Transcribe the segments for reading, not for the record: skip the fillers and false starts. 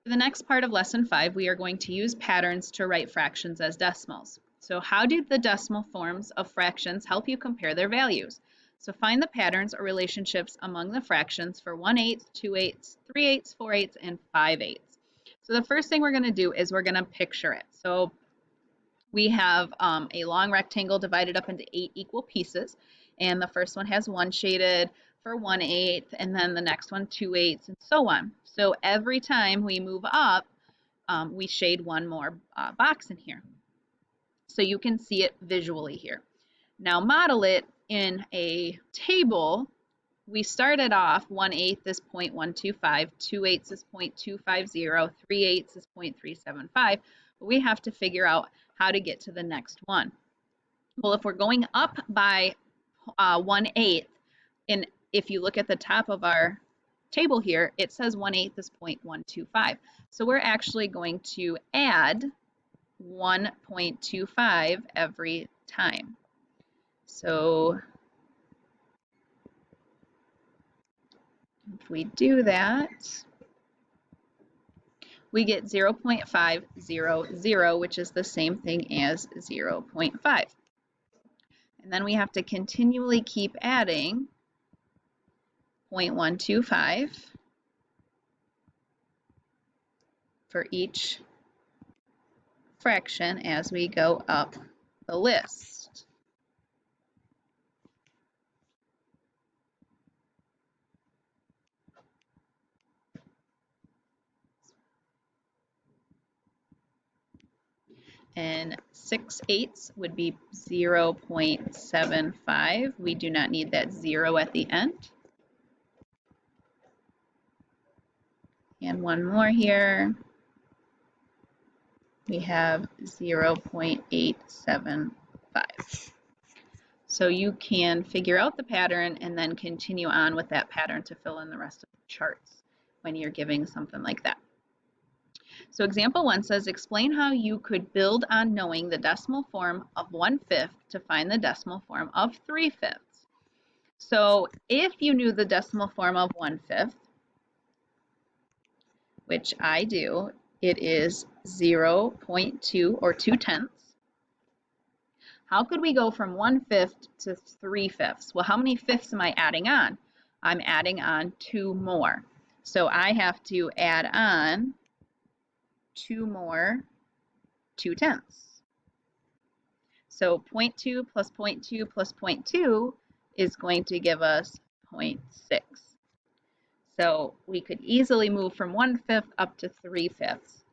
For the next part of lesson 5, we are going to use patterns to write fractions as decimals. So how do the decimal forms of fractions help you compare their values? So find the patterns or relationships among the fractions for 1/8, 2/8, 3/8, 4/8, and 5/8. So the first thing we're going to do is we're going to picture it. So we have a long rectangle divided up into 8 equal pieces, and the first one has 1 shaded for 1/8, and then the next one 2/8, and so on. So every time we move up, we shade one more box in here. So you can see it visually here. Now model it in a table. We started off 1/8 is 0.125, 2/8 is 0.250, 3/8 is 0.375. But we have to figure out how to get to the next one. Well, if we're going up by 1/8, and if you look at the top of our table here, it says 1/8 is 0.125. So we're actually going to add 1.25 every time. So if we do that, we get 0.500, which is the same thing as 0.5. And then we have to continually keep adding 0.125 for each fraction as we go up the list. And 6/8 would be 0.75. We do not need that 0 at the end. And one more here. We have 0.875. So you can figure out the pattern and then continue on with that pattern to fill in the rest of the charts when you're giving something like that. So example 1 says, explain how you could build on knowing the decimal form of 1/5 to find the decimal form of 3/5. So if you knew the decimal form of 1/5, which I do, it is 0.2 or 2/10. How could we go from 1/5 to 3/5? Well, how many fifths am I adding on? I'm adding on 2 more. So I have to add on 2 more 2/10. So 0.2 plus 0.2 plus 0.2 is going to give us 0.6. So we could easily move from 1/5 up to 3/5.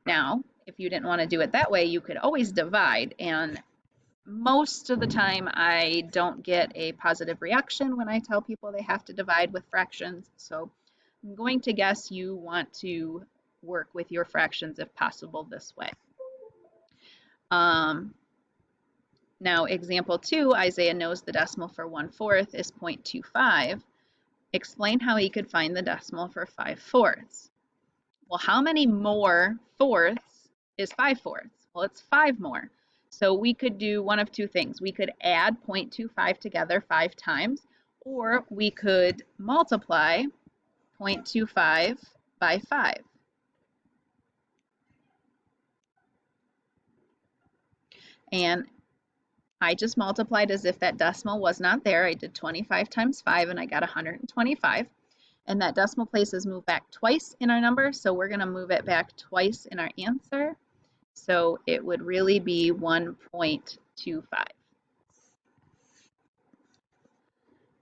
Now, if you didn't want to do it that way, you could always divide, and most of the time I don't get a positive reaction when I tell people they have to divide with fractions. So I'm going to guess you want to work with your fractions if possible this way. Now example 2, Isaiah knows the decimal for 1/4 is 0.25. Explain how he could find the decimal for 5/4. Well, how many more fourths is 5/4? Well, it's 5 more. So we could do one of two things. We could add 0.25 together 5 times, or we could multiply 0.25 by 5. And I just multiplied as if that decimal was not there. I did 25 times 5 and I got 125. And that decimal place is moved back twice in our number, so we're going to move it back twice in our answer. So it would really be 1.25.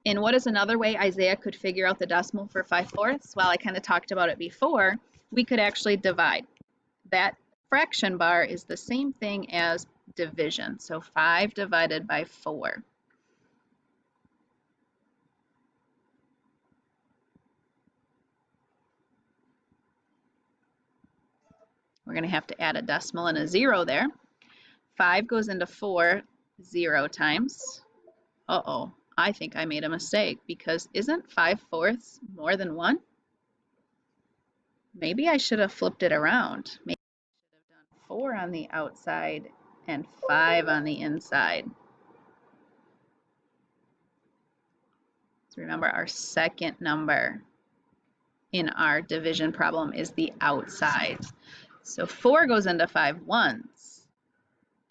And what is another way Isaiah could figure out the decimal for 5/4? Well, I kind of talked about it before. We could actually divide. That fraction bar is the same thing as division. So 5 divided by 4. We're going to have to add a decimal and a 0 there. 5 goes into 4 0 times. Uh-oh, I think I made a mistake, because isn't 5/4 more than 1? Maybe I should have flipped it around. Maybe I should have done 4 on the outside and 5 on the inside. So remember our second number. in our division problem is the outside. So 4 goes into 5 once,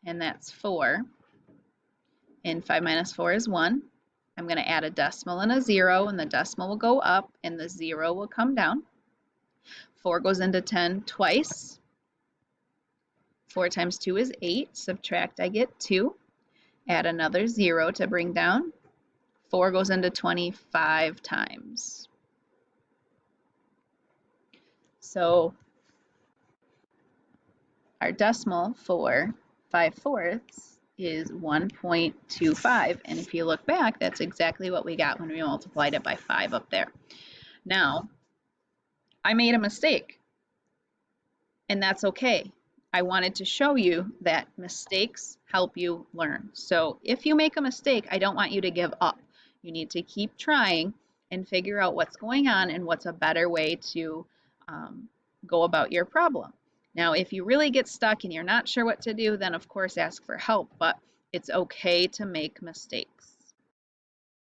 and that's 4. And 5 minus 4 is 1. I'm going to add a decimal and a 0, and the decimal will go up, and the 0 will come down. 4 goes into 10 twice. 4 times 2 is 8. Subtract, I get 2. Add another 0 to bring down. 4 goes into 25 times. So our decimal for 5/4 is 1.25. And if you look back, that's exactly what we got when we multiplied it by 5 up there. Now, I made a mistake, and that's okay. I wanted to show you that mistakes help you learn. So if you make a mistake, I don't want you to give up. You need to keep trying and figure out what's going on and what's a better way to go about your problem. Now, if you really get stuck and you're not sure what to do, then of course ask for help, but it's okay to make mistakes.